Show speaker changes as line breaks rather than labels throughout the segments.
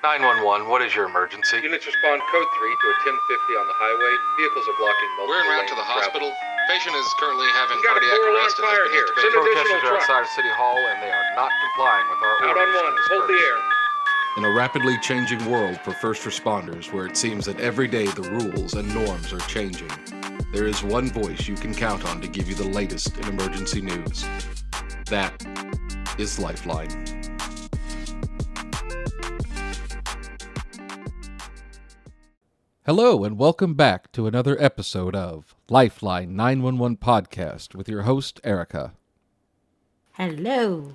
911, what is your emergency?
Units respond code 3 to a 1050 on the highway. Vehicles are blocking multiple
We're en route
lanes
to the
of travel.
hospital. Patient is currently having
We've got a
cardiac
4-alarm
arrest and has
fire
been
here.
intubated.
Send additional
Protesters are
trucks.
outside of City Hall and they are not complying with our
Out
orders
on 1.
to
Hold the
disperse.
air.
In a rapidly changing world for first responders where it seems that every day the rules and norms are changing, there is one voice you can count on to give you the latest in emergency news. That is Lifeline. Hello and welcome back to another episode of Lifeline 911 Podcast with your host, Erica.
Hello.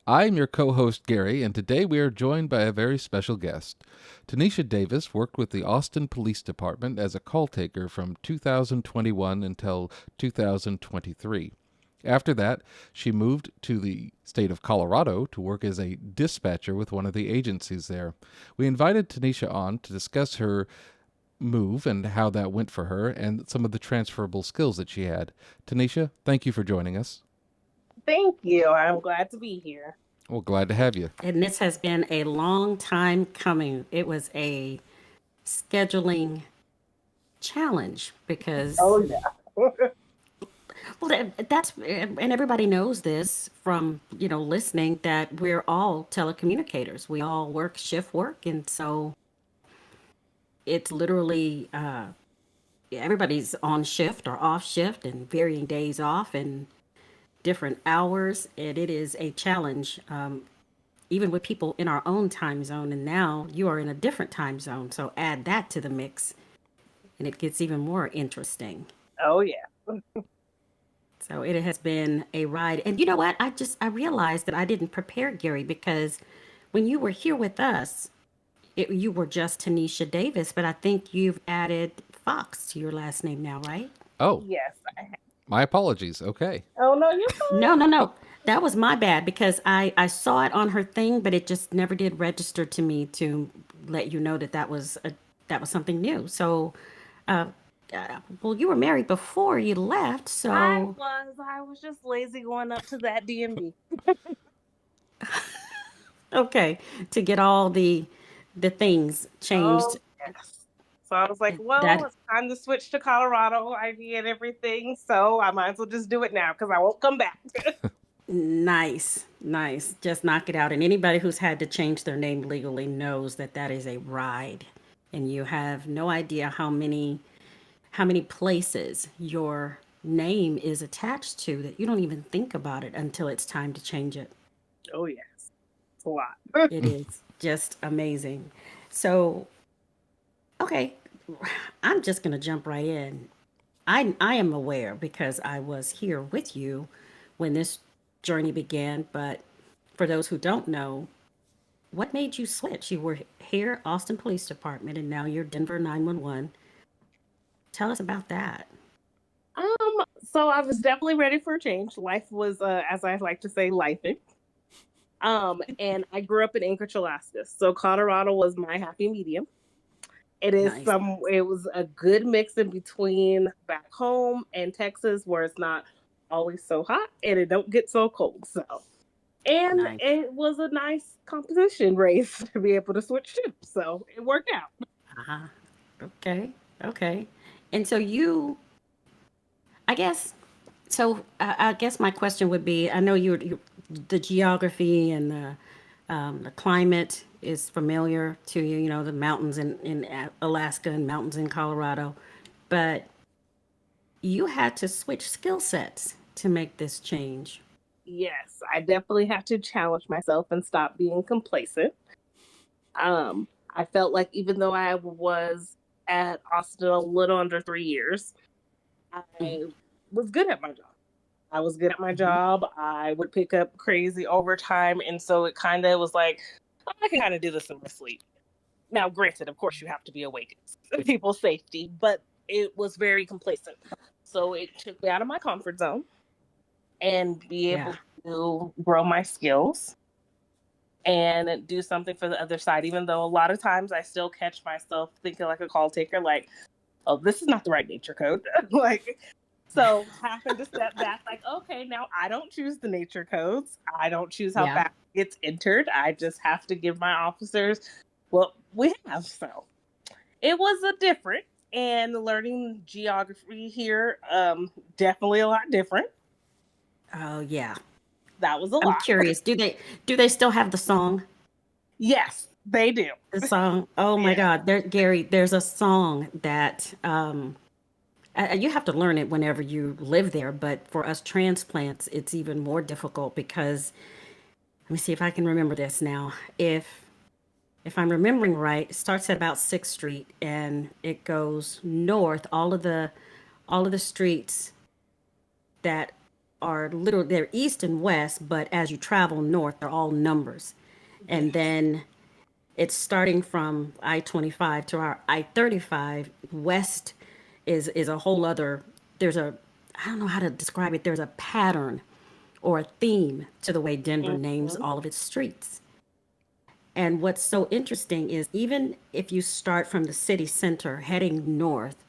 I'm your co-host, Gary, and today we are joined by a very special guest. Tonisha Davis worked with the Austin Police Department as a call taker from 2021 until 2023. After that, she moved to the state of Colorado to work as a dispatcher with one of the agencies there. We invited Tonisha on to discuss her move and how that went for her and some of the transferable skills that she had. Tonisha, thank you for joining us.
Thank you. I'm glad to be here.
Well, glad to have you.
And this has been a long time coming. It was a scheduling challenge because
Oh, yeah.
that's and everybody knows this from, listening that we're all telecommunicators. We all work shift work, and so it's literally everybody's on shift or off shift and varying days off and different hours, and it is a challenge, even with people in our own time zone. And now you are in a different time zone, so add that to the mix, and it gets even more interesting.
Oh, yeah.
So it has been a ride. And you know what? I realized that I didn't prepare Gary, because when you were here with us, you were just Tonisha Davis, but I think you've added Fox to your last name now, right?
Oh,
Yes.
my apologies. Okay.
Oh, no, you're fine.
No. That was my bad, because I saw it on her thing, but it just never did register to me to let you know that was something new. So, well, you were married before you left, so
I was just lazy going up to that DMV.
okay, to get all the things changed.
Oh, yes. So I was like, well,
That
it's time to switch to Colorado ID and everything. So I might as well just do it now because I won't come back.
nice. Just knock it out. And anybody who's had to change their name legally knows that is a ride, and you have no idea how many places your name is attached to that you don't even think about it until it's time to change it.
Oh, yes. It's a lot.
It is just amazing. So, okay, I'm just going to jump right in. I am aware because I was here with you when this journey began, but for those who don't know, what made you switch? You were here, Austin Police Department, and now you're Denver 911. Tell us about that.
So I was definitely ready for a change. Life was, as I like to say, lifing. And I grew up in Anchorage, Alaska. So Colorado was my happy medium. It is
Nice.
It was a good mix in between back home and Texas, where it's not always so hot and it don't get so cold. So, and
Nice.
it was a nice competition race to be able to switch to. So it worked out.
Uh-huh. Okay. And so I guess my question would be, I know you the geography and the climate is familiar to you, the mountains in Alaska and mountains in Colorado, but you had to switch skill sets to make this change.
Yes, I definitely have to challenge myself and stop being complacent. I felt like even though I was at Austin a little under 3 years, I was good at my job. I was good at my job. I would pick up crazy overtime. And so it kind of was like, oh, I can kind of do this in my sleep. Now, granted, of course, you have to be awake. It's people's safety, but it was very complacent. So it took me out of my comfort zone and be able to grow my skills and do something for the other side, even though a lot of times I still catch myself thinking like a call taker, like, oh, this is not the right nature code. So having to step back, like, okay, now I don't choose the nature codes. I don't choose how fast it gets entered. I just have to give my officers Well, we have, so it was a different, and learning geography here, definitely a lot different.
Oh yeah.
That was a
I'm
lot.
curious. Do they still have the song?
Yes, they do.
The song. Oh my
Yeah.
God. There, Gary, there's a song that you have to learn it whenever you live there, but for us transplants, it's even more difficult because let me see if I can remember this now. If I'm remembering right, it starts at about 6th Street and it goes north. All of the streets that are literally they're east and west, but as you travel north, they're all numbers. And
Yes.
then it's starting from I-25 to our I-35. West is a whole other. There's a I don't know how to describe it. There's a pattern or a theme to the way Denver names
Mhm.
all of its streets. And what's so interesting is even if you start from the city center heading north,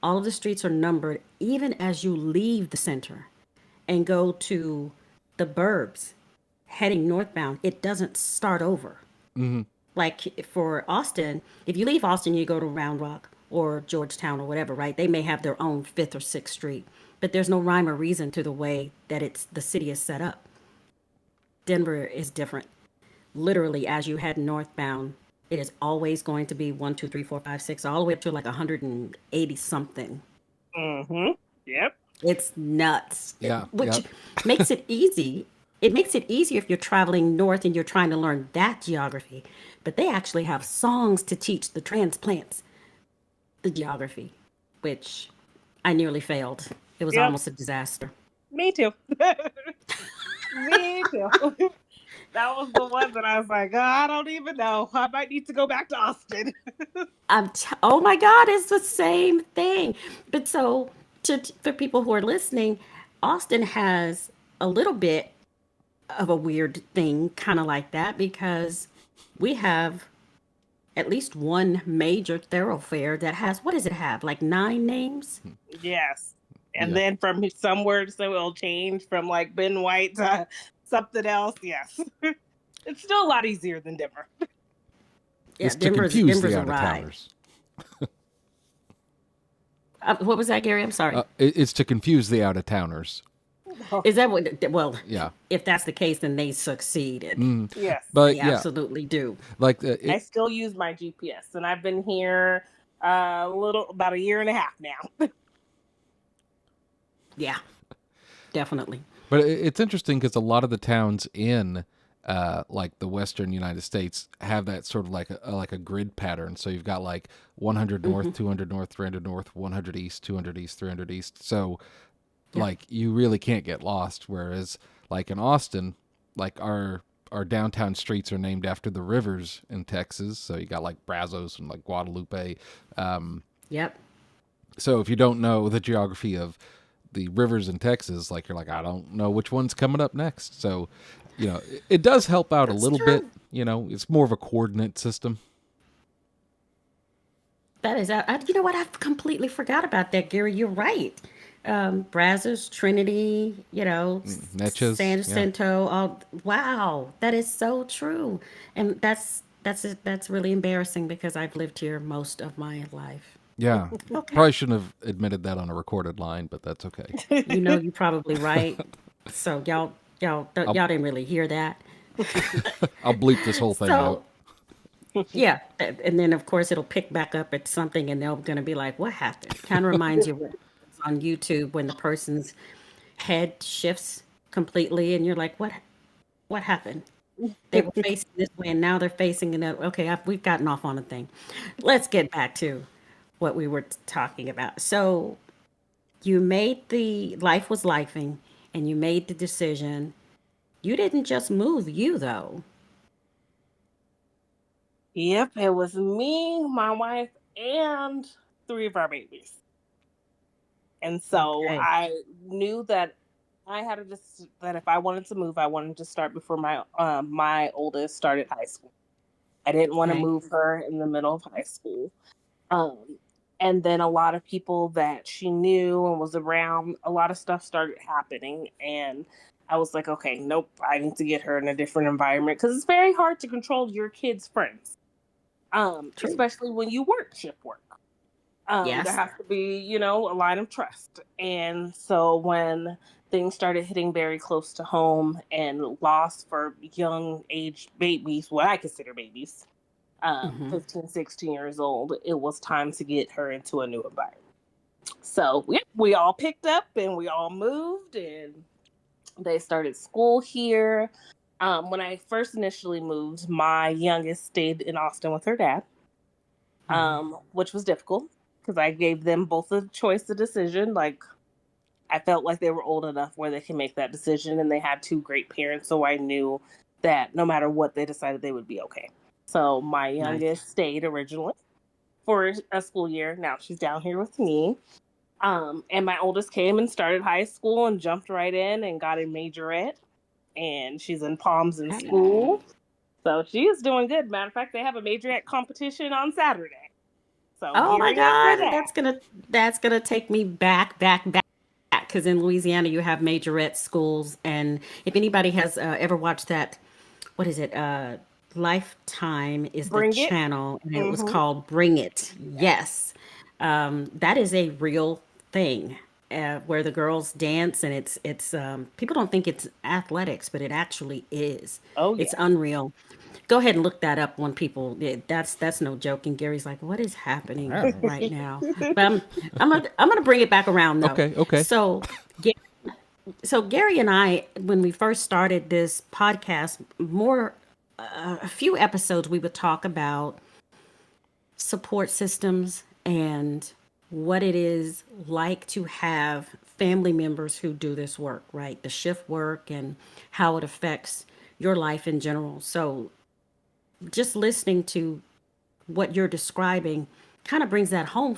all of the streets are numbered even as you leave the center and go to the burbs heading northbound. It doesn't start over.
Hmm.
Like for Austin, if you leave Austin, you go to Round Rock or Georgetown or whatever, right? They may have their own 5th or 6th Street, but there's no rhyme or reason to the way that the city is set up. Denver is different. Literally, as you head northbound, it is always going to be 1, 2, 3, 4, 5, 6, all the way up to like 180 something.
Mm-hmm. Yep.
It's nuts,
Yeah.
which
Yep.
makes it easy. It makes it easier if you're traveling north and you're trying to learn that geography. But they actually have songs to teach the transplants the geography, which I nearly failed. It was
Yep.
almost a disaster.
Me too. Me too. That was the one that I was like, oh, I don't even know. I might need to go back to Austin.
Oh my God, it's the same thing. But so for people who are listening, Austin has a little bit of a weird thing, kind of like that, because we have at least one major thoroughfare that has what does it have? Like 9 names?
Yes. And
Yeah.
then from some words, so it'll change from like Ben White to something else. Yes. It's still a lot easier than Denver.
Yeah,
It's to
Denver's
confuse the
Denver's a
out of
ride.
towners.
What was that, Gary? I'm sorry.
It's to confuse the out of towners.
Is that what? Well,
Yeah.
if that's the case, then they succeeded.
Yes.
They
But yeah,
absolutely do.
like
I still use my GPS, and I've been here about a year and a half now.
Yeah, definitely.
but it's interesting because a lot of the towns in like the western United States have that sort of like a grid pattern. So you've got like 100 north, 200 north, 300 north, 100 east, 200 east, 300 east. So
Yeah.
like you really can't get lost. Whereas like in Austin, like our downtown streets are named after the rivers in Texas. So you got like Brazos and like Guadalupe.
Yep.
So if you don't know the geography of the rivers in Texas, like you're like, I don't know which one's coming up next. So, it does help out a
That's
little bit.
true.
It's more of a coordinate system.
That is, you know what? I completely forgot about that, Gary. You're right. Brazos, Trinity,
Natchez,
San
yeah.
Jacinto. All wow, that is so true, and that's really embarrassing because I've lived here most of my life.
Yeah.
Okay,
Probably shouldn't have admitted that on a recorded line, but that's okay.
you're probably right. So
I'll,
y'all didn't really hear that.
I'll bleep this whole thing out.
So yeah, and then of course it'll pick back up at something, and they're gonna be like, "What happened?" Kind of reminds you of what on YouTube when the person's head shifts completely, and you're like, What happened?" They were facing this way, and now they're facing another. Okay, we've gotten off on a thing. Let's get back to what we were talking about. So you made the life was lifing, and you made the decision. You didn't just move, you though.
Yep, it was me, my wife, and 3 of our babies. And so
Okay.
I knew that I had to just that if I wanted to move, I wanted to start before my oldest started high school. I didn't want to
Okay.
move her in the middle of high school. Um, and then a lot of people that she knew and was around, a lot of stuff started happening, and I was like, okay, nope, I need to get her in a different environment because it's very hard to control your kids' friends.
True.
especially when you work shift work. There
Yes.
has to be, a line of trust. And so when things started hitting very close to home and loss for young age babies, what I consider babies,
Hmm.
15, 16 years old, it was time to get her into a new environment. So we all picked up and we all moved and they started school here. When I first initially moved, my youngest stayed in Austin with her dad,
Hmm.
which was difficult because I gave them both a choice, a decision. Like I felt like they were old enough where they can make that decision, and they had two great parents, so I knew that no matter what they decided, they would be okay. So my
Nice.
youngest stayed originally for a school year. Now she's down here with me. And my oldest came and started high school and jumped right in and got a majorette, and she's in Palms in
Hey.
school. So she is doing good. Matter of fact, they have a majorette competition on Saturday. So
Oh my
gearing up for
God,
that.
that's gonna take me back. Because in Louisiana you have majorette schools, and if anybody has ever watched that, what is it? Lifetime is the
Bring it.
channel, and it was
Mm-hmm.
called Bring It.
Yeah.
Yes, that is a real thing. Where the girls dance, and it's people don't think it's athletics, but it actually is.
Oh
It's
yeah.
unreal. Go ahead and look that up when people. That's no joke. And Gary's like, what is happening right now? But I'm gonna bring it back around though.
Okay, okay.
So. So Gary and I, when we first started this podcast, a few episodes, we would talk about support systems and what it is like to have family members who do this work, right? The shift work and how it affects your life in general. So just listening to what you're describing kind of brings that home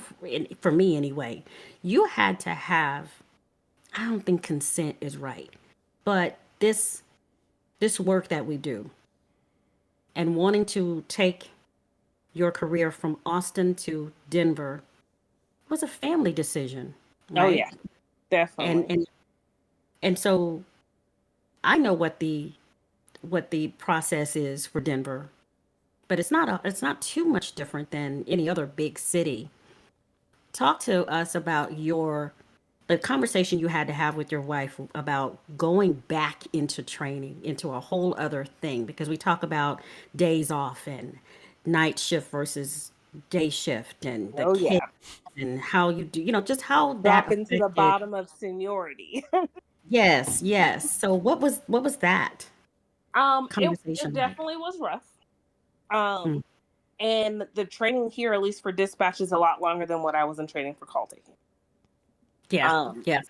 for me anyway. You had to have, I don't think consent is right, but this work that we do and wanting to take your career from Austin to Denver was a family decision,
Oh
right?
yeah.
And
Definitely.
and and so I know what the process is for Denver, but it's not too much different than any other big city. Talk to us about your the conversation you had to have with your wife about going back into training into a whole other thing, because we talk about days off and night shift versus day shift and the
Oh
kids
yeah.
and how you do, just how that
Dropping to the
affected.
bottom of seniority.
Yes, yes. So what was that
It
conversation like?
definitely was rough. Um,
Mm.
and the training here, at least for dispatch, is a lot longer than what I was in training for call taking.
Yeah,
Um,
yeah.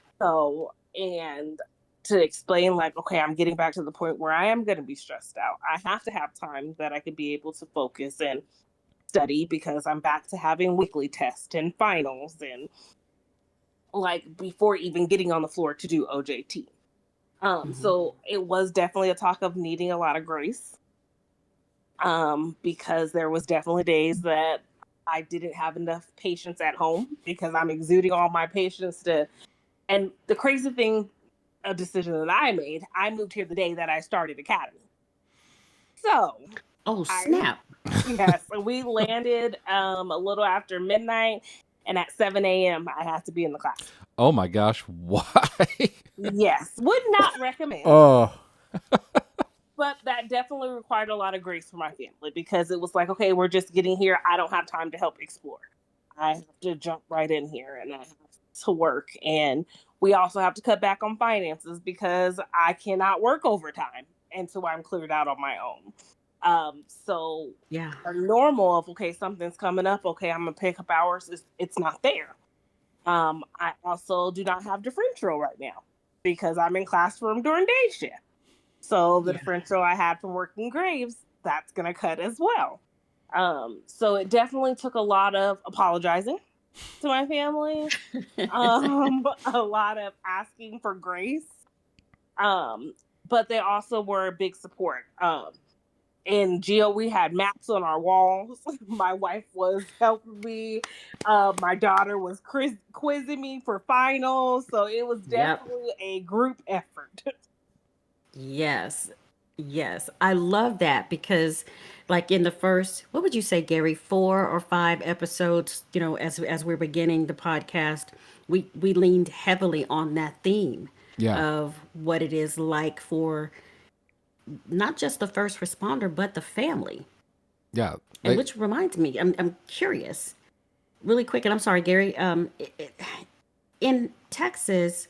and to explain, like, okay, I'm getting back to the point where I am going to be stressed out. I have to have time that I could be able to focus and study because I'm back to having weekly tests and finals and like before even getting on the floor to do OJT.
Hmm.
So it was definitely a talk of needing a lot of grace. Because there was definitely days that I didn't have enough patience at home because I'm exuding all my patience to. And the crazy thing, a decision that I moved here the day that I started academy. So
Oh,
I,
snap.
yes, so we landed a little after midnight, and at 7 a.m. I had to be in the class.
Oh my gosh, why?
Yes, would not recommend,
Oh,
but that definitely required a lot of grace for my family because it was like, okay, we're just getting here. I don't have time to help explore. I have to jump right in here and I have to work. And we also have to cut back on finances because I cannot work overtime until I'm cleared out on my own. So
Yeah.
our normal of okay, something's coming up, okay, I'm gonna pick up hours, it's not there. I also do not have differential right now because I'm in classroom during day shift. So the
Yeah.
differential I had from working graves, that's gonna cut as well. So it definitely took a lot of apologizing to my family, a lot of asking for grace. Um, but they also were a big support. In Geo, we had maps on our walls. My wife was helping me. My daughter was quizzing me for finals. So it was
Yep.
definitely a group effort.
Yes. Yes. I love that because like in the first, what would you say, Gary, 4 or 5 episodes, as we're beginning the podcast, we leaned heavily on that theme
Yeah,
of what it is like for not just the first responder, but the family.
yeah.
And
They,
which reminds me, I'm curious, really quick, and I'm sorry, Gary. In Texas,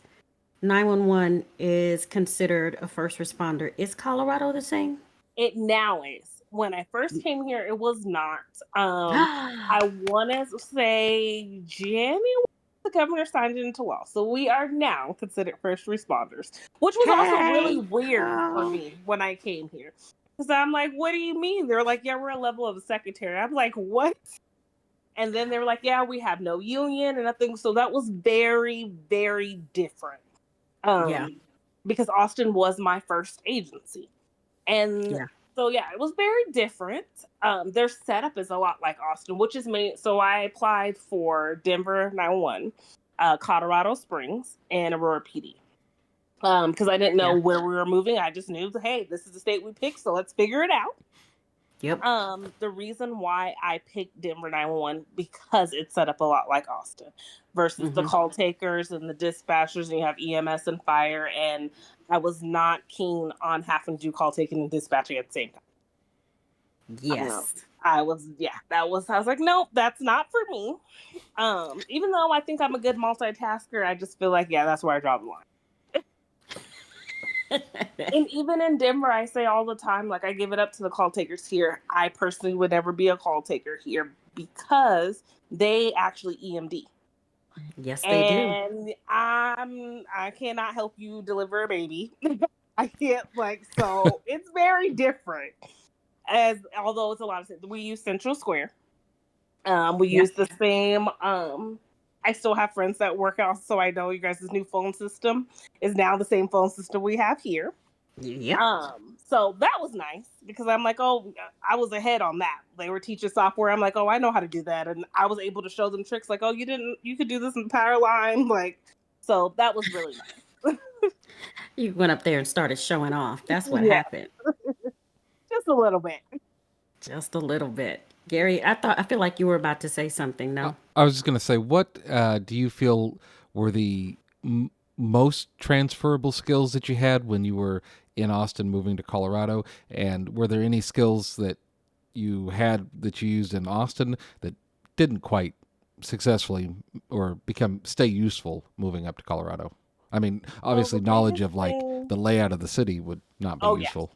911 is considered a first responder. Is Colorado the same?
It now is. When I first came here, it was not. I want to say January the governor signed it into law, so we are now considered first responders, which was also really
Hey,
weird for
oh,
me when I came here. Because I'm like, what do you mean? They're like, yeah, we're a level of a secretary. I'm like, what? And then they were like, yeah, we have no union and nothing. So that was very, very different.
yeah,
Because Austin was my first agency. And
yeah.
so, yeah, it was very different. Their setup is a lot like Austin, which is me. So I applied for Denver 911, Colorado Springs, and Aurora PD. Because I didn't know
Yeah.
where we were moving. I just knew, hey, this is the state we picked, so let's figure it out.
Yep.
The reason why I picked Denver 911 because it's set up a lot like Austin versus the call takers and the dispatchers, and you have EMS and fire. And I was not keen on having to do call taking and dispatching at the same time.
Yes.
I was like, nope, that's not for me. Even though I think I'm a good multitasker, I just feel like, yeah, that's where I draw the line. And even in Denver, I say all the time, like, I give it up to the call takers here. I personally would never be a call taker here because they actually EMD.
Yes, they do.
And I cannot help you deliver a baby. I can't, like, so it's very different. Although it's a lot of, we use Central Square. We
Yeah.
use the same, I still have friends that work out, so I know you guys' new phone system is now the same phone system we have here.
Yep.
So that was nice because I'm like, oh, I was ahead on that. They were teaching software. I'm like, oh, I know how to do that. And I was able to show them tricks like, oh, you could do this in power line. Like, so that was really nice.
You went up there and started showing off. That's what
Yeah.
happened.
Just a little bit.
Just a little bit. Gary, I feel like you were about to say something, no?
I was just going to say, what do you feel were the most transferable skills that you had when you were in Austin moving to Colorado? And were there any skills that you had that you used in Austin that didn't quite successfully or stay useful moving up to Colorado? I mean, obviously, knowledge of like the layout of the city would not be useful.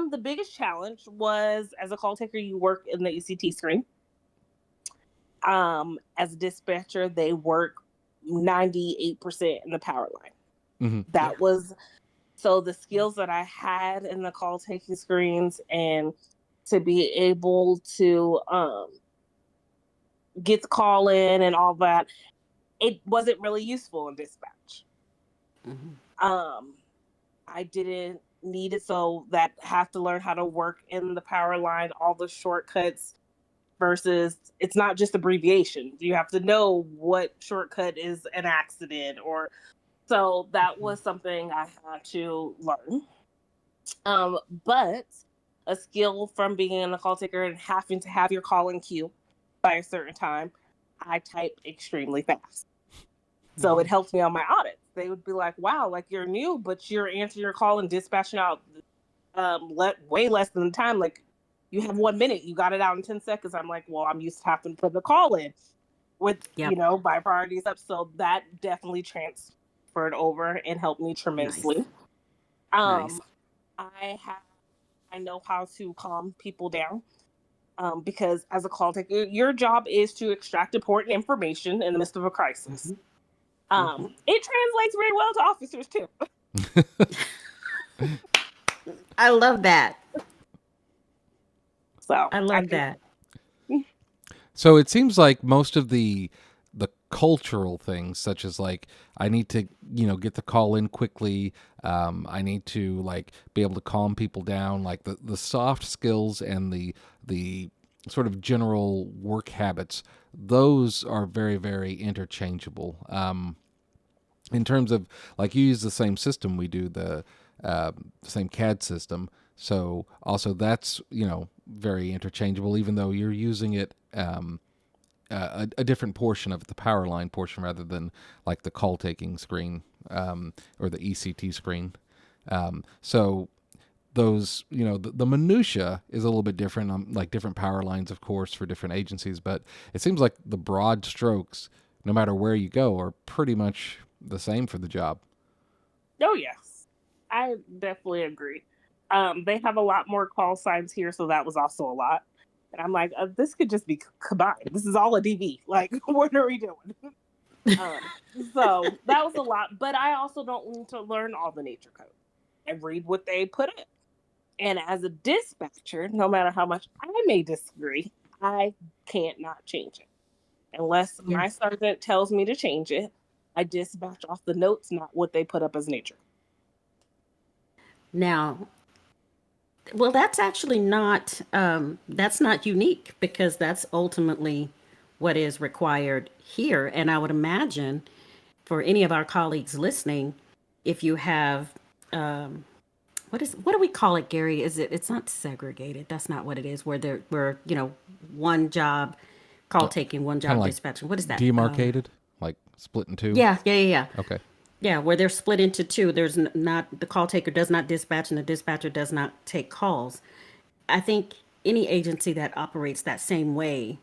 The biggest challenge was as a call taker, you work in the ECT screen. As a dispatcher, they work 98% in the power line.
Mm-hmm.
That was so the skills that I had in the call taking screens and to be able to get the call in and all that, it wasn't really useful in dispatch. I didn't need it, so that have to learn how to work in the power line, all the shortcuts versus it's not just abbreviations. You have to know what shortcut is an accident or so that was something I had to learn. But a skill from being a call taker and having to have your call in queue by a certain time, I type extremely fast. So it helps me on my audits. They would be like, wow, like you're new, but you're answering your call and dispatching out way less than the time. Like you have 1 minute, you got it out in 10 seconds. I'm like, well, I'm used to having to put the call in with, my priorities up. So that definitely transferred over and helped me tremendously.
Nice.
I know how to calm people down. Because as a call taker, your job is to extract important information in the midst of a crisis. It translates very well to officers too.
I love that.
So
I love that.
So it seems like most of the cultural things, such as like I need to get the call in quickly, I need to like be able to calm people down, like the soft skills and the sort of general work habits, those are very, very interchangeable. In terms of like you use the same system we do, the same CAD system. So also that's, very interchangeable, even though you're using it a different portion of it, the power line portion, rather than like the call taking screen or the ECT screen. So those, the minutia is a little bit different, like different power lines, of course, for different agencies. But it seems like the broad strokes, no matter where you go, are pretty much the same for the job.
Oh, yes. I definitely agree. They have a lot more call signs here, so that was also a lot. And I'm like, this could just be combined. This is all a DV. Like, what are we doing? So that was a lot. But I also don't need to learn all the nature code. I read what they put in. And as a dispatcher, no matter how much I may disagree, I can't not change it. Unless
Yeah.
my sergeant tells me to change it, I dispatch off the notes, not what they put up as nature.
Now, well, that's actually not that's not unique because that's ultimately what is required here. And I would imagine for any of our colleagues listening, if you have what do we call it, Gary? It's not segregated. That's not what it is. Where one job call taking, one
Kind of
job
like
dispatching. What is that?
demarcated, like split in two.
Yeah.
Okay.
Yeah, where they're split into two. There's not the call taker does not dispatch and the dispatcher does not take calls. I think any agency that operates that same way,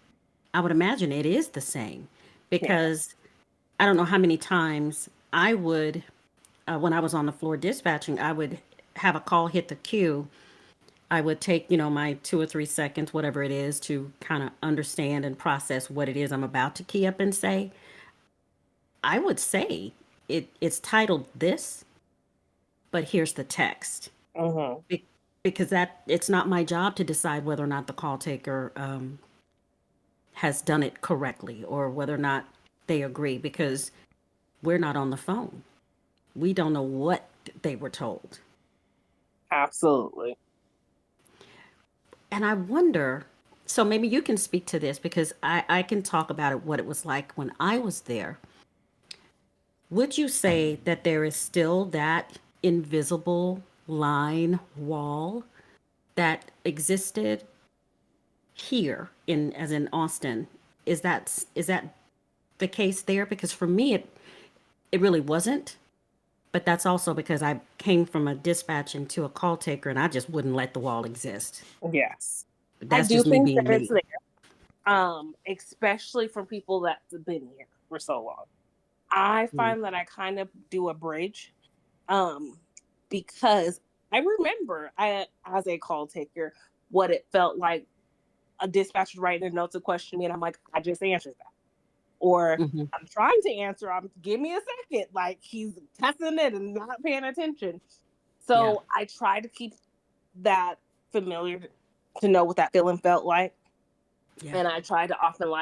I would imagine it is the same
Yeah.
because I don't know how many times I would, when I was on the floor dispatching, I would have a call hit the queue. I would take, my 2 or 3 seconds, whatever it is, to kind of understand and process what it is I'm about to key up and say. I would say it's titled this, but here's the text.
Mm-hmm.
Because that it's not my job to decide whether or not the call taker has done it correctly or whether or not they agree because we're not on the phone. We don't know what they were told.
Absolutely.
And I wonder, so maybe you can speak to this because I can talk about it, what it was like when I was there. Would you say that there is still that invisible line wall that existed here as in Austin? Is that the case there? Because for me it really wasn't. But that's also because I came from a dispatch into a call taker and I just wouldn't let the wall exist.
Yes. I
That's
do
just me
think that
being
it's
me.
there. Especially for people that's been here for so long. I
Mm.
find that I kind of do a bridge. Because I remember as a call taker, what it felt like a dispatcher writing a note to question me, and I'm like, I just answered that. Or
Hmm.
I'm trying to answer, give me a second. Like he's testing it and not paying attention.
Yeah.
So I try to keep that familiar to know what that feeling felt like.
Yeah.
And I try to often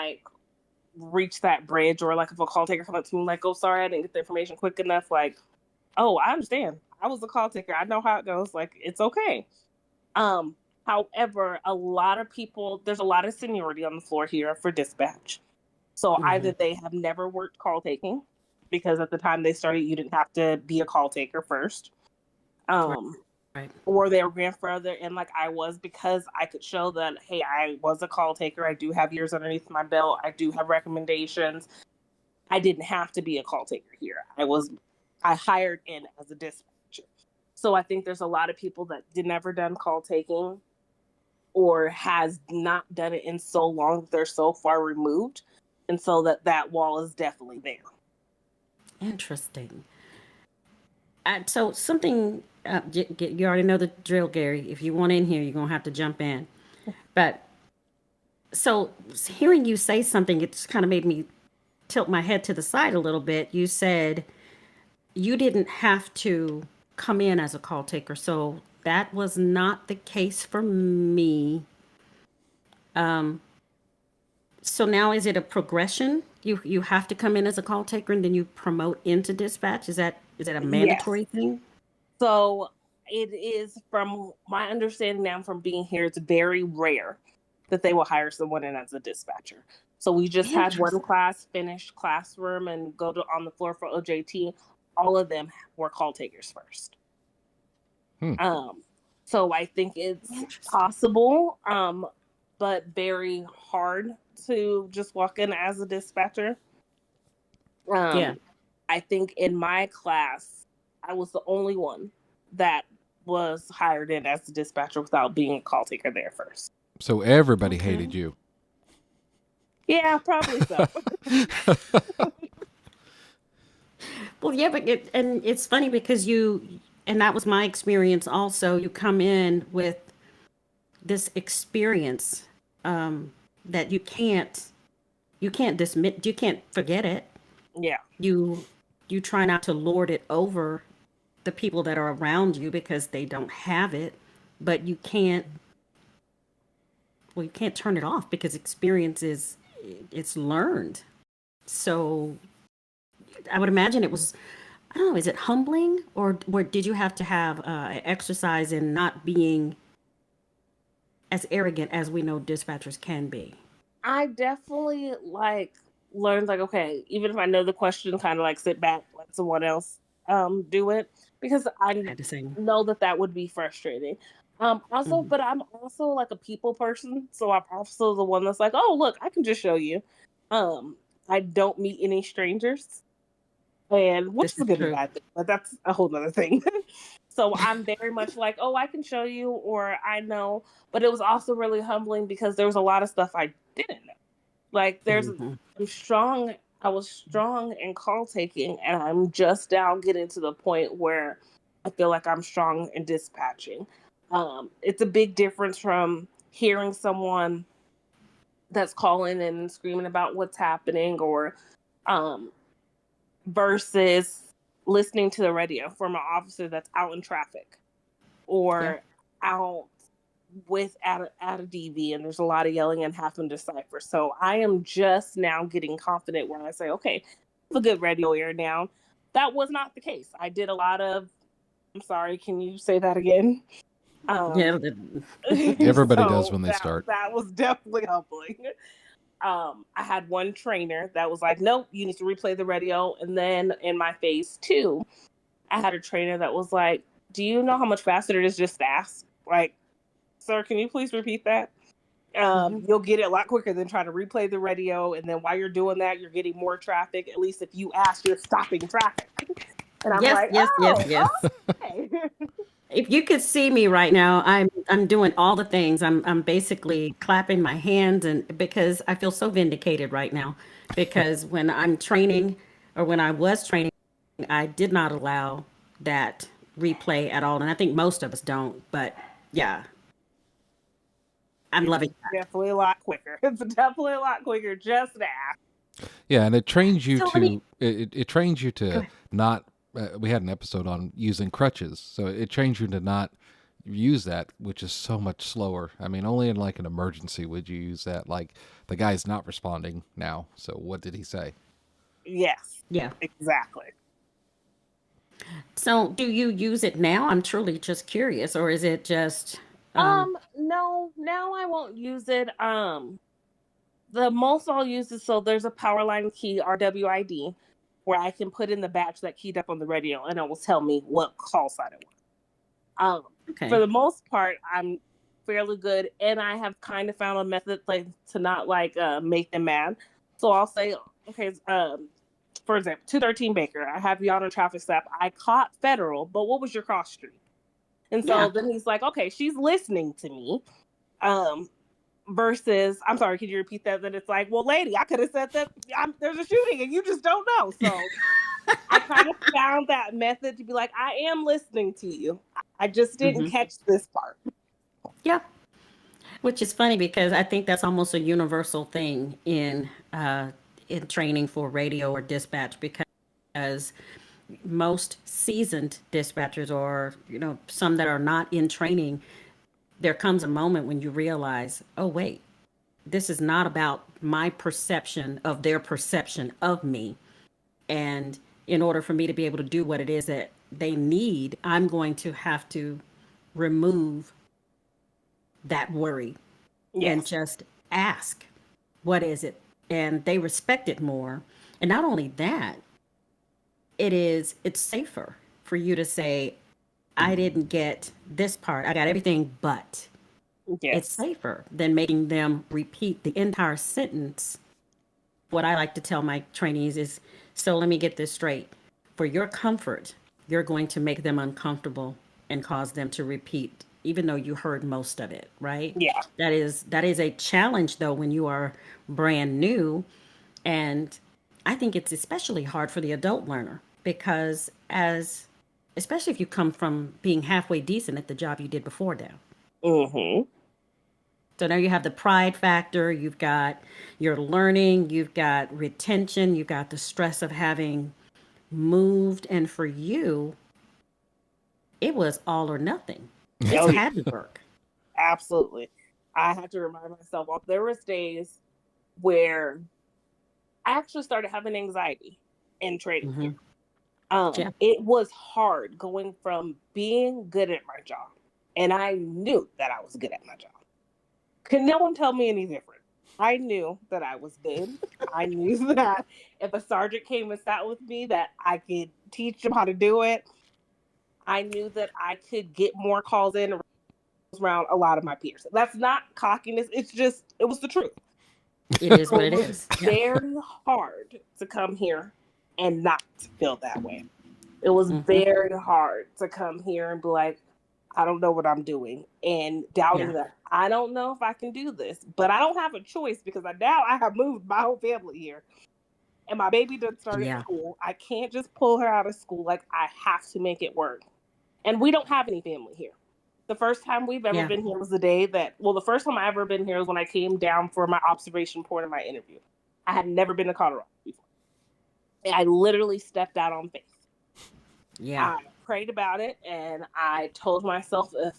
reach that bridge, or like if a call taker comes up to me like, oh, sorry, I didn't get the information quick enough, like, oh, I understand. I was a call taker. I know how it goes. Like, it's okay. Um, However, a lot of people, there's a lot of seniority on the floor here for dispatch. So
Hmm.
either they have never worked call taking because at the time they started, you didn't have to be a call taker first.
Right.
Um,
Right.
or they were grandfathered in like I was because I could show that, hey, I was a call taker. I do have years underneath my belt. I do have recommendations. I didn't have to be a call taker here. I hired in as a dispatcher. So I think there's a lot of people that did never done call taking or has not done it in so long that they're so far removed. And so that wall is definitely there.
Interesting. So something you already know the drill, Gary. If you want in here, you're gonna have to jump in. But so hearing you say something, it's kind of made me tilt my head to the side a little bit. You said you didn't have to come in as a call taker, so that was not the case for me. So now is it a progression? You have to come in as a call taker and then you promote into dispatch. Is that a
Yes.
mandatory thing?
So it is, from my understanding now from being here, it's very rare that they will hire someone in as a dispatcher. So we just had one
Interesting.
class finish classroom and go to on the floor for OJT. All of them were call takers first.
Hmm.
Um, So I think it's
Interesting.
possible, but very hard to just walk in as a dispatcher.
Yeah.
I think in my class, I was the only one that was hired in as a dispatcher without being a call taker there first.
So everybody
Okay.
hated you.
Yeah, probably so.
Well, yeah, but and it's funny because and that was my experience also. You come in with this experience that you can't dismiss, you can't forget it.
Yeah.
You you try not to lord it over the people that are around you because they don't have it, but you can't turn it off because experience is it's learned. So I would imagine it was, I don't know, is it humbling or did you have to have exercise in not being as arrogant as we know dispatchers can be?
I definitely learned okay, even if I know the question, kind of sit back, let someone else do it, because
I
I
had to say,
know that would be frustrating. Also,
mhm.
but I'm also a people person, so I'm also the one that's oh, look, I can just show you. Um, I don't meet any strangers, and which
This
is a
is
good and
true.
bad thing, but that's a whole nother thing. So I'm very much oh, I can show you, or I know. But it was also really humbling because there was a lot of stuff I didn't know. There's
Hmm.
I'm strong. I was strong in call taking, and I'm just now getting to the point where I feel like I'm strong in dispatching. It's a big difference from hearing someone that's calling and screaming about what's happening, or um, versus listening to the radio from an officer that's out in traffic
Yeah.
or out at a DV, and there's a lot of yelling and having to decipher. So I am just now getting confident where I say, okay, I have a good radio ear now. That was not the case. I did a lot of, I'm sorry, can you say that again?
Yeah.
Um,
Everybody does
so
when they start.
that was definitely humbling. I had one trainer that was nope, you need to replay the radio. And then in my phase 2, I had a trainer that was do you know how much faster it is just to ask? Sir, can you please repeat that?
Mhm.
You'll get it a lot quicker than trying to replay the radio. And then while you're doing that, you're getting more traffic. At least if you ask, you're stopping traffic. And I'm
Yes, yes, yes,
oh,
yes.
okay.
If you could see me right now, I'm doing all the things. I'm basically clapping my hands and because I feel so vindicated right now because when I'm training or when I was training, I did not allow that replay at all. And I think most of us don't, but yeah, I'm
It
loving
is
that.
definitely a lot quicker. It's definitely a lot quicker just to ask.
Yeah, and it trains you
So let me
to it trains you
go
to
ahead.
not. We had an episode on using crutches, so it trains you to not use that, which is so much slower. I mean, only in like an emergency would you use that. Like the guy's not responding now, so what did he say?
Yes,
Yeah.
exactly.
So do you use it now? I'm truly just curious, or is it just
No, now I won't use it. The most I'll use is there's a power line key, RWID, where I can put in the batch that keyed up on the radio and it will tell me what call sign it was. For
okay?
the most part, I'm fairly good, and I have kind of found a method to not make them mad. So I'll say, okay, for example, 213 Baker, I have you on a traffic stop. I caught Federal, but what was your cross street? And so
Yeah.
then he's okay, she's listening to me. Um, versus, I'm sorry, could you repeat that? Then it's well, lady, I could have said that there's a shooting and you just don't know. So I kind of found that method to be I am listening to you. I just didn't
Hmm.
catch this part.
Yeah. Which is funny because I think that's almost a universal thing in training for radio or dispatch because most seasoned dispatchers or some that are not in training, there comes a moment when you realize, oh wait, this is not about my perception of their perception of me. And in order for me to be able to do what it is that they need, I'm going to have to remove that worry and
Yes.
just ask, what is it? And they respect it more. And not only that, it's safer for you to say, I didn't get this part. I got everything but. It's
Yes.
safer than making them repeat the entire sentence. What I like to tell my trainees is, so let me get this straight. For your comfort, you're going to make them uncomfortable and cause them to repeat, even though you heard most of it, right?
Yeah.
That is a challenge though when you are brand new. And I think it's especially hard for the adult learner because especially if you come from being halfway decent at the job you did before now.
Mm-hmm.
So now you have the pride factor, you've got your learning, you've got retention, you've got the stress of having moved. And for you, it was all or nothing. This
Oh, yeah.
had to work.
Absolutely. I had to remind myself, there was days where I actually started having anxiety in training
Hmm.
here.
Yeah.
It was hard going from being good at my job, and I knew that I was good at my job. Could no one tell me any different? I knew that I was good. I knew that if a sergeant came and sat with me, that I could teach them how to do it. I knew that I could get more calls in around a lot of my peers. That's not cockiness. It's just, it was the truth.
It is
So
what
it
it
was
is. Yeah.
very hard to come here and not feel that way. It was
Hmm.
very hard to come here and be like, I don't know what I'm doing, and doubting
Yeah.
that I don't know if I can do this, but I don't have a choice because now I have moved my whole family here, and my baby done started
Yeah.
school. I can't just pull her out of school. Like, I have to make it work, and we don't have any family here. The first time we've ever
Yeah.
been here was the day that, well, the first time I ever been here was when I came down for my observation report and my interview. I had never been to Colorado before. And I literally stepped out on faith.
Yeah.
I prayed about it, and I told myself, if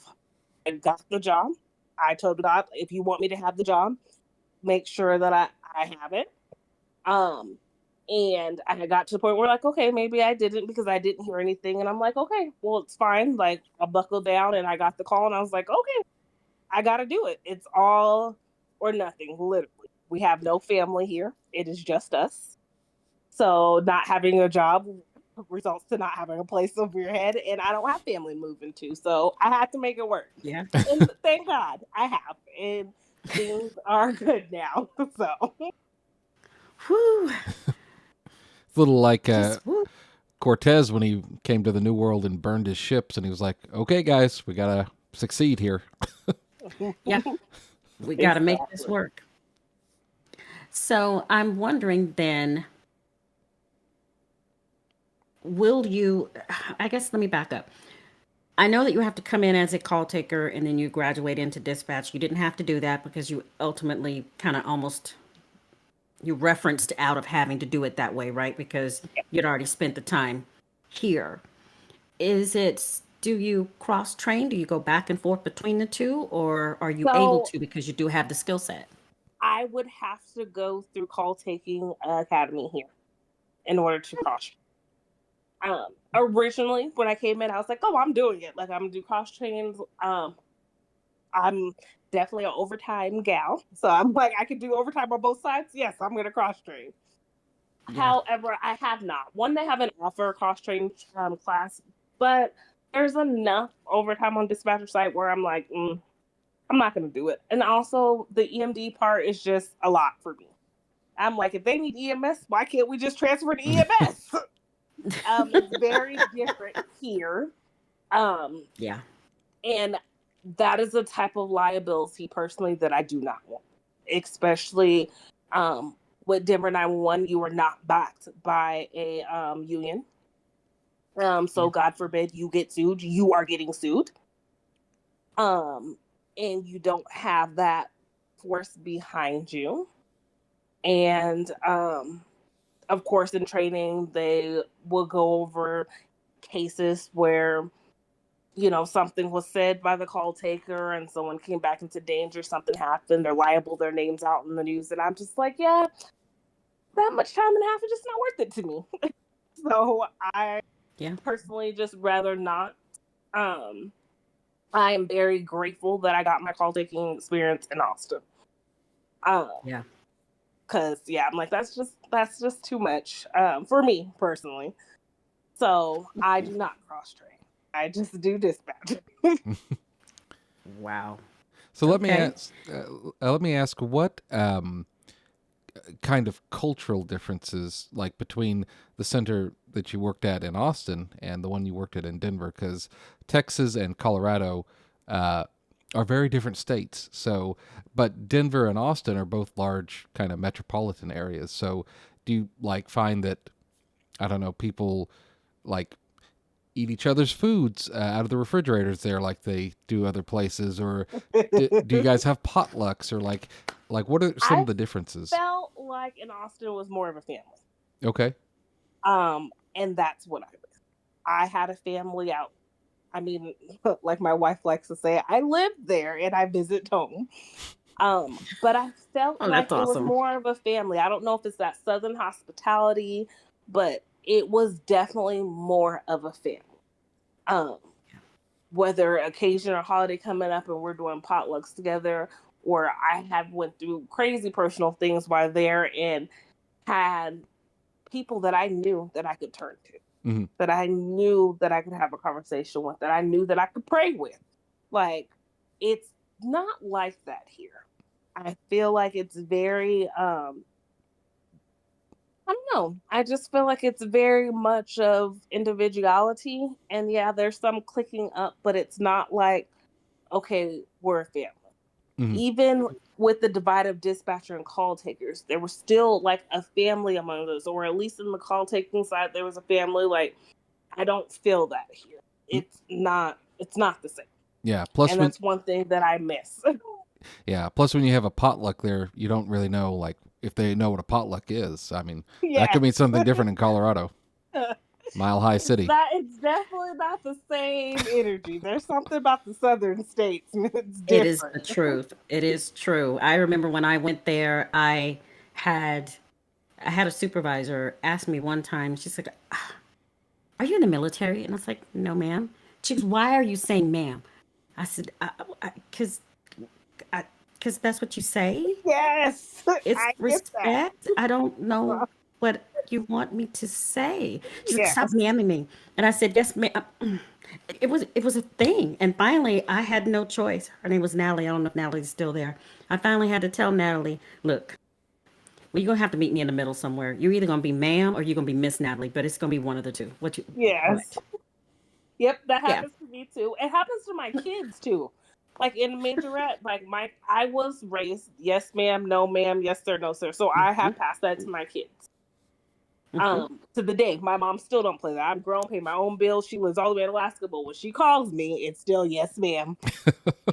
I got the job, I told God, if you want me to have the job, make sure that I have it. Um, and I got to the point where, like, okay, maybe I didn't because I didn't hear anything. And I'm like, okay, well, it's fine. Like, I buckled down and I got the call, and I was like, okay, I got to do it. It's all or nothing, literally. We have no family here, it is just us. So, not having a job results to not having a place over your head, and I don't have family moving to, so I had to make it work.
Yeah.
And thank God I have, and things are good now. So
Whew.
It's a little like
Just whew.
Cortez when he came to the New World and burned his ships, and he was like, "Okay, guys, we gotta succeed here."
Yeah. We got to make this
exactly.
work. So I'm wondering then, will you, I guess let me back up. I know that you have to come in as a call taker and then you graduate into dispatch. You didn't have to do that because you ultimately kind of almost you referenced out of having to do it that way, right? Because you'd already spent the time here. Is it do you cross train? Do you go back and forth between the two or are you able
So
to because you do have the skill set?
I would have to go through call taking academy here in order to cross. Originally, when I came in, I was like, "Oh, I'm doing it. Like, I'm gonna do cross trains." I'm definitely an overtime gal, so I'm like, I can do overtime on both sides. Yes, I'm gonna cross train.
Yeah.
However, I have not. One, they haven't offered a cross train class, but there's enough overtime on dispatcher site where I'm like, I'm not gonna do it. And also, the EMD part is just a lot for me. I'm like, if they need EMS, why can't we just transfer to EMS? It's very different here. Um,
Yeah.
and that is a type of liability personally that I do not want. Especially um, with Denver 911, you are not backed by a union. So
Yeah.
God forbid you get sued, you are getting sued. Um, and you don't have that force behind you. And of course, in training, they will go over cases where something was said by the call taker and someone came back into danger, something happened, they're liable, their name's out in the news. And I'm just like, yeah, that much time and a half is just not worth it to me. So I
Yeah.
personally just rather not. Um, I am very grateful that I got my call taking experience in Austin.
Yeah.
Cause yeah, I'm like, that's just too much for me personally. So I do not cross train. I just do dispatch.
Wow.
So
Okay.
let me ask what kind of cultural differences like between the center that you worked at in Austin and the one you worked at in Denver, because Texas and Colorado are very different states. So, but Denver and Austin are both large kind of metropolitan areas. So, do you like find that, I don't know, people like eat each other's foods out of the refrigerators there like they do other places, or do you guys have potlucks, or like what are some
I
of the differences?
felt like in Austin was more of a family.
Okay.
And that's what I was. I had a family out. I mean, like my wife likes to say, I live there and I visit home. But I felt
Oh,
like
that's
it was
awesome.
more of a family. I don't know if it's that Southern hospitality, but it was definitely more of a family. Um, whether occasion or holiday coming up and we're doing potlucks together, or I have went through crazy personal things while there and had people that I knew that I could turn to,
Hmm.
that I knew that I could have a conversation with, that I knew that I could pray with. Like, it's not like that here. I feel like it's very I don't know. I just feel like it's very much of individuality. And yeah, there's some clicking up, but it's not like, okay, we're a family.
Hmm.
Even with the divide of dispatcher and call takers, there was still like a family among us, or at least in the call taking side, there was a family. Like, I don't feel that here. It's not the same.
Yeah. Plus
And
when
that's one thing that I miss.
yeah, plus when you have a potluck there, you don't really know like if they know what a potluck is. I mean, that could
Yes.
mean something different in Colorado, Mile High City.
It's definitely not the same energy. There's something about the southern states. It's
It is
different.
the truth. It is true. I remember when I went there, had I had a supervisor ask me one time. She's like, "Are you in the military?" And I was like, "No, ma'am." She goes, "Why are you saying ma'am?" I said, "Because, because that's what you say.
Yes,
It's
I get that.
respect. I don't know what you want me to say." She's like, "Stop
Yes.
ma'aming me." And I said, "Yes, ma'am." It was a thing. And finally, I had no choice. Her name was Natalie. I don't know if Natalie's still there. I finally had to tell Natalie, "Look, well, you're gonna have to meet me in the middle somewhere. You're either gonna be ma'am or you're gonna be Miss Natalie, but it's gonna be one of the two.
Yes.
What?"
Yep, that
Yeah.
happens to me too. It happens to my kids too. Like in majorette, like I was raised yes ma'am, no ma'am, yes sir, no sir. So I
Hmm.
have passed that to my kids.
Hmm.
To the day, my mom still don't play that. I'm grown, pay my own bills. She lives all the way in Alaska, but when she calls me, it's still yes ma'am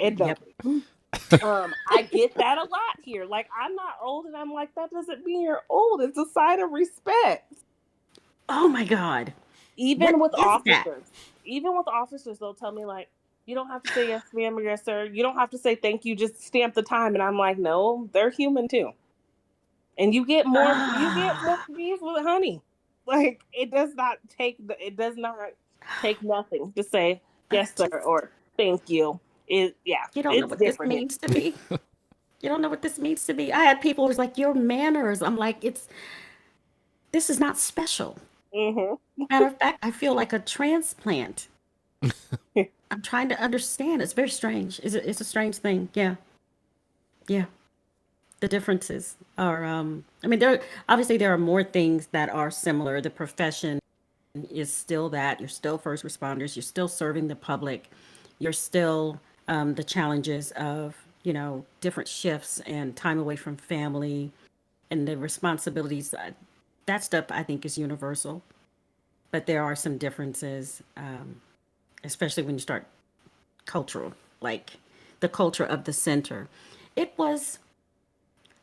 and no.
Yep.
I get that a lot here. Like I'm not old, and I'm like that doesn't mean you're old. It's a sign of respect.
Oh my God.
Even
What
with
is that?
officers, they'll tell me like, you don't have to say yes, ma'am, or yes, sir. You don't have to say thank you. Just stamp the time. And I'm like, no, they're human too. And you get more
Ah,
bees with honey. Like it does not take nothing to say
I
yes, sir,
just,
or thank you.
you don't know
It's
what this
different here.
means to me. You don't know what this means to me. I had people who was like, your manners. I'm like, this is not special.
Hmm.
Matter of fact, I feel like a transplant. I'm trying to understand. It's very strange. It's a strange thing. Yeah. Yeah. The differences are, I mean, there are more things that are similar. The profession is still that. You're still first responders. You're still serving the public. You're still the challenges of, different shifts and time away from family and the responsibilities. That stuff I think is universal, but there are some differences, especially when you start cultural, like the culture of the center. It was.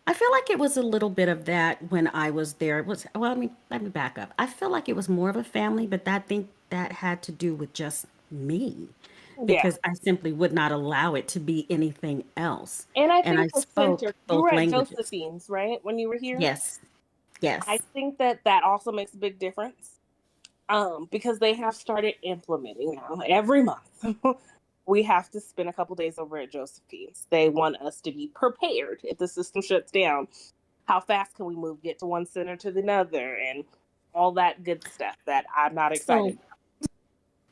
I feel like it was a little bit of that when I was there. It was well. Let me back up. I feel like it was more of a family, but I think that had to do with just me,
Yeah.
because I simply would not allow it to be anything else,
And I
and I
think the center,
spoke
you were
both
at
languages.
Josephine's, right? When you were here?
Yes,
I
yes.
think that also makes a big difference. Because they have started implementing now every month. We have to spend a couple days over at Josephine's. They want us to be prepared if the system shuts down. How fast can we move, get to one center to another, and all that good stuff that I'm not
So,
excited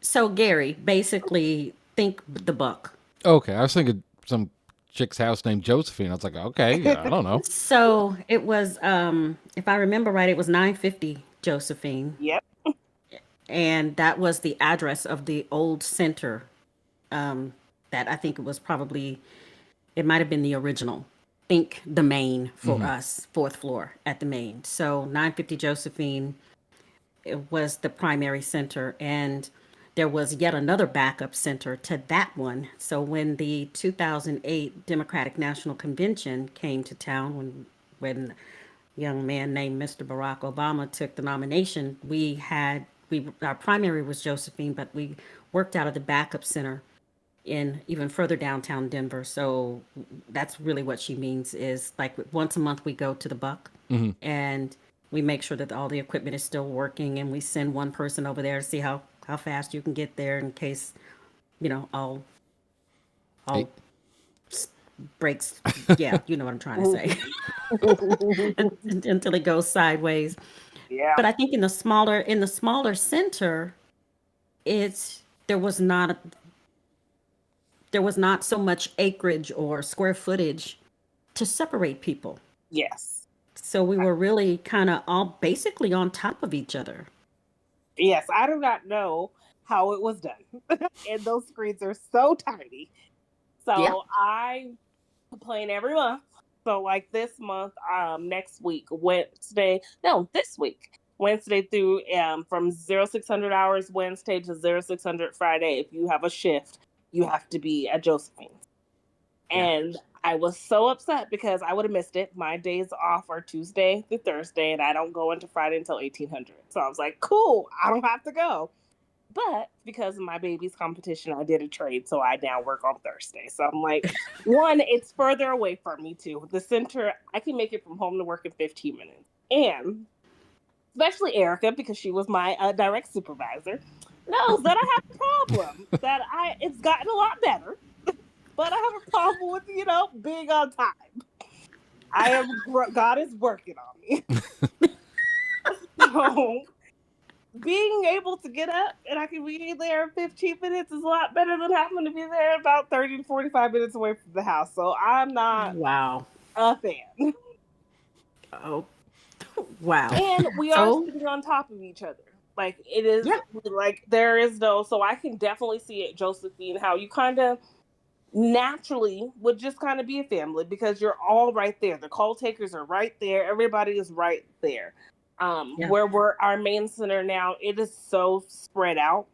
So Gary, basically, think the buck.
Okay, I was thinking some chick's house named Josephine. I was like, okay, yeah, I don't know.
So it was, if I remember right, it was 950 Josephine,
Yep.
and that was the address of the old center. That I think it was probably, it might have been the original. Think the main for us, fourth floor at the main. So 950 Josephine, it was the primary center, and there was yet another backup center to that one. So when the 2008 Democratic National Convention came to town, when a young man named Mr. Barack Obama took the nomination, we our primary was Josephine, but we worked out of the backup center in even further downtown Denver. So that's really what she means is like once a month we go to the Buck and we make sure that all the equipment is still working, and we send one person over there to see how fast you can get there in case, all
Hey,
breaks. Yeah, you know what I'm trying to say. Until it goes sideways.
Yeah.
But I think in the smaller center, it's there was not so much acreage or square footage to separate people.
Yes.
So we were really kind of all basically on top of each other.
Yes. I do not know how it was done. And those screens are so tiny.
Yeah.
So I complain every month. So like this month, next week, this week, Wednesday through from 0600 hours Wednesday to 0600 Friday. If you have a shift, you have to be at Josephine's.
Yeah.
And I was so upset because I would have missed it. My days off are Tuesday through Thursday, and I don't go into Friday until 1800. So I was like, cool, I don't have to go. But because of my baby's competition, I did a trade, so I now work on Thursday. So I'm like, one, it's further away from me too. The center, I can make it from home to work in 15 minutes. And especially Erica, because she was my direct supervisor, knows that I have a problem. It's gotten a lot better, but I have a problem with being on time. God is working on me. So being able to get up and I can be there in 15 minutes is a lot better than having to be there about 30 to 45 minutes away from the house. So I'm not
Wow.
a fan.
Oh, wow.
And we are
So,
sitting on top of each other. Like it is
yeah,
like there is no, so I can definitely see it, Josephine, how you kind of naturally would just kind of be a family because you're all right there. The call takers are right there. Everybody is right there.
yeah,
Where we're our main center now, it is so spread out.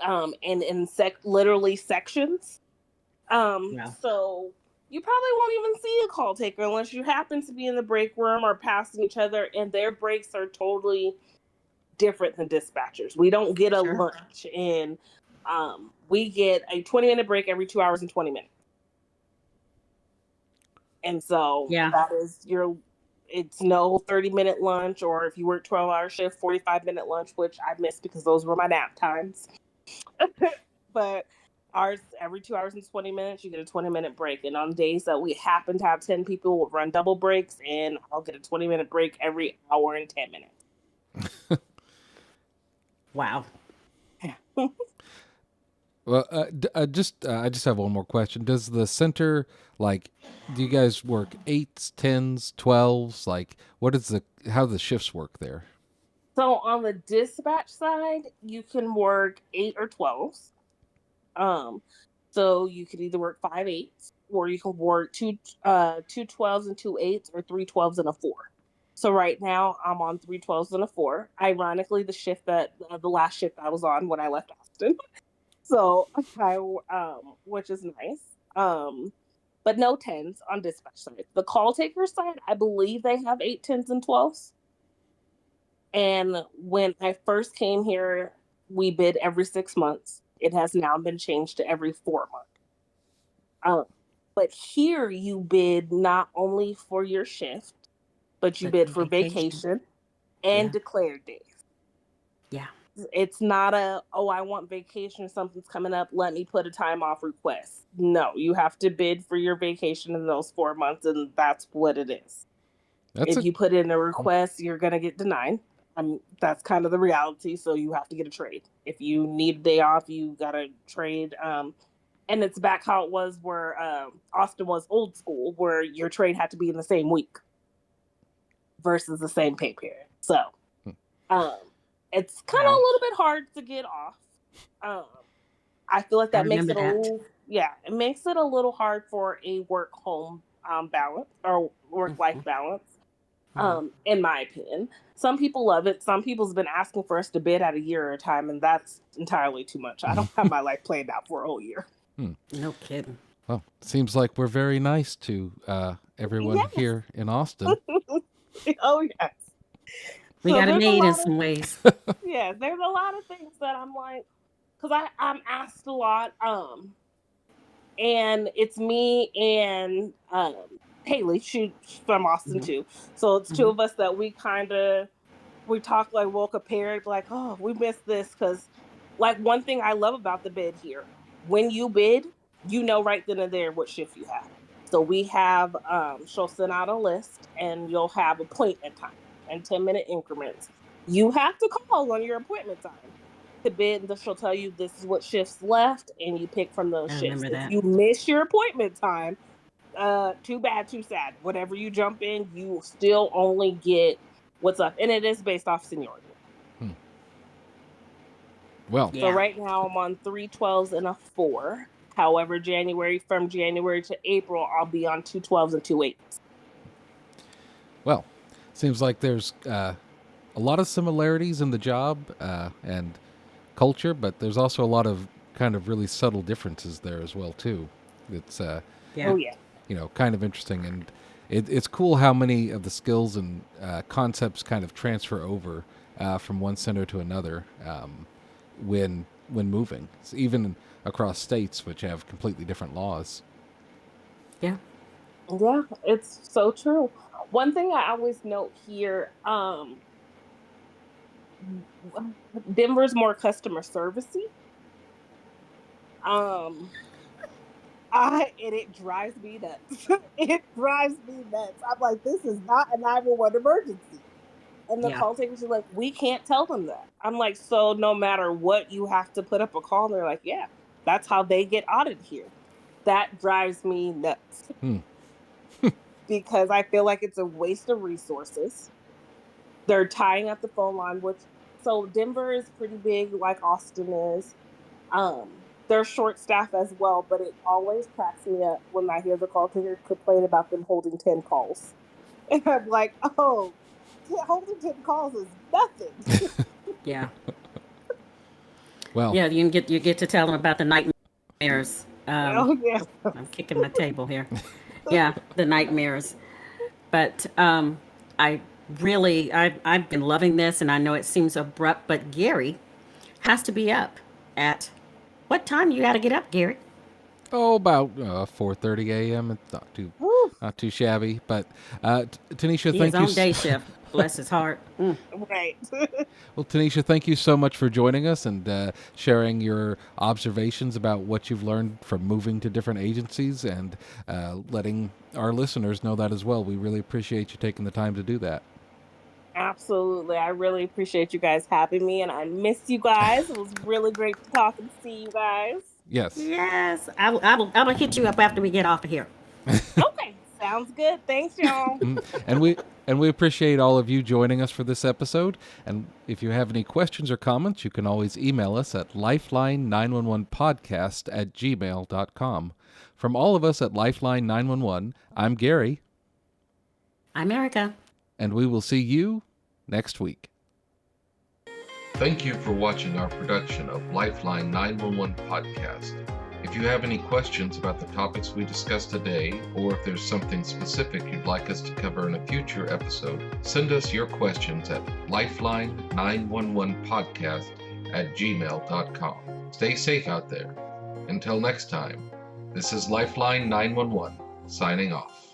And in literally sections.
yeah.
So you probably won't even see a call taker unless you happen to be in the break room or passing each other, and their breaks are totally different than dispatchers. We don't get a
Sure.
lunch, and we get a 20-minute break every 2 hours and 20 minutes. And so
Yeah.
that is it's no 30-minute lunch, or if you work 12-hour shift, 45-minute lunch, which I missed because those were my nap times. But ours, every 2 hours and 20 minutes, you get a 20-minute break. And on days that we happen to have 10 people, we'll run double breaks, and I'll get a 20-minute break every hour and 10 minutes.
Wow.
Well, I just have one more question. Does the center do you guys work 8s, 10s, 12s? Like, how the shifts work there?
So on the dispatch side, you can work 8 or 12s. So you could either work 5 8s, or you can work two 12s and 2 8s, or 3 12s and a 4. So right now I'm on 3 12s and a 4. Ironically, the last shift I was on when I left Austin. So which is nice. But no 10s on dispatch side. The call taker side, I believe they have 8 10s and 12s. And when I first came here, we bid every 6 months. It has now been changed to every 4 months. But here you bid not only for your shift, but you
But
bid
for
for
vacation.
vacation and
Yeah.
declared days.
Yeah.
It's not I want vacation, something's coming up, let me put a time off request. No, you have to bid for your vacation in those 4 months, and that's what it is.
That's
If
a
you put in a request, you're going to get denied. That's kind of the reality. So you have to get a trade. If you need a day off, you got to trade. And it's back how it was where Austin was old school, where your trade had to be in the same week versus the same pay period. So it's kind of a little bit hard to get off. I feel like that makes it it makes it a little hard for a work-home balance or work-life balance. In my opinion, some people love it. Some people's been asking for us to bid at a year at a time, and that's entirely too much. I don't have my life planned out for a whole year.
No kidding.
Well, seems like we're very nice to everyone here in Austin.
Oh, yes.
We got it made in some ways.
Yeah, there's a lot of things that I'm like, because I'm asked a lot, and it's me and Haley, she's from Austin too. So it's two of us that we talk like we'll compare it, like, oh, we missed this, because like one thing I love about the bid here, when you bid, you know right then and there what shift you have. So we have she'll send out a list and you'll have appointment time and 10-minute increments. You have to call on your appointment time to bid, and she'll tell you this is what shifts left, and you pick from those shifts. If you miss your appointment time, too bad, too sad. Whatever you jump in, you still only get what's up, and it is based off seniority.
Well,
so right now I'm on 3 12s and a 4. However, from January to April, I'll be on 2 12s and 2 8s.
Well, seems like there's a lot of similarities in the job and culture, but there's also a lot of kind of really subtle differences there as well too. It's kind of interesting, and it's cool how many of the skills and concepts kind of transfer over from one center to another when moving, so even across states which have completely different laws.
Yeah, it's so true. One thing I always note here, Denver's more customer servicey. And it drives me nuts. It drives me nuts. I'm like, this is not a 911 emergency. And the call takers are like, we can't tell them that. I'm like, so no matter what, you have to put up a call. And they're like, yeah, that's how they get audited here. That drives me nuts. Because I feel like it's a waste of resources. They're tying up the phone line, so Denver is pretty big, like Austin is. They're short staffed as well, but it always cracks me up when I hear the call taker complain about them holding 10 calls. And I'm like, oh, holding 10 calls is nothing.
Yeah.
Well.
Yeah, you get to tell them about the nightmares.
I'm
kicking my table here. Yeah, the nightmares. But I've been loving this, and I know it seems abrupt, but Gary has to be up at what time you got to get up, Gary?
Oh, about 4:30 a.m. It's not too shabby. But Tonisha, thank you.
He's on day shift. Bless his heart.
Right.
Well, Tonisha, thank you so much for joining us and sharing your observations about what you've learned from moving to different agencies and letting our listeners know that as well. We really appreciate you taking the time to do that.
Absolutely. I really appreciate you guys having me, and I miss you guys. It was really great to talk and see you guys.
Yes.
Yes. I will hit you up after we get off of here.
Okay. Sounds good. Thanks, y'all.
And we appreciate all of you joining us for this episode. And if you have any questions or comments, you can always email us at lifeline911podcast@gmail.com. From all of us at Lifeline 911, I'm Gary.
I'm Erica.
And we will see you next week.
Thank you for watching our production of Lifeline 911 Podcast. If you have any questions about the topics we discussed today, or if there's something specific you'd like us to cover in a future episode, send us your questions at lifeline911podcast@gmail.com. Stay safe out there. Until next time, this is Lifeline 911 signing off.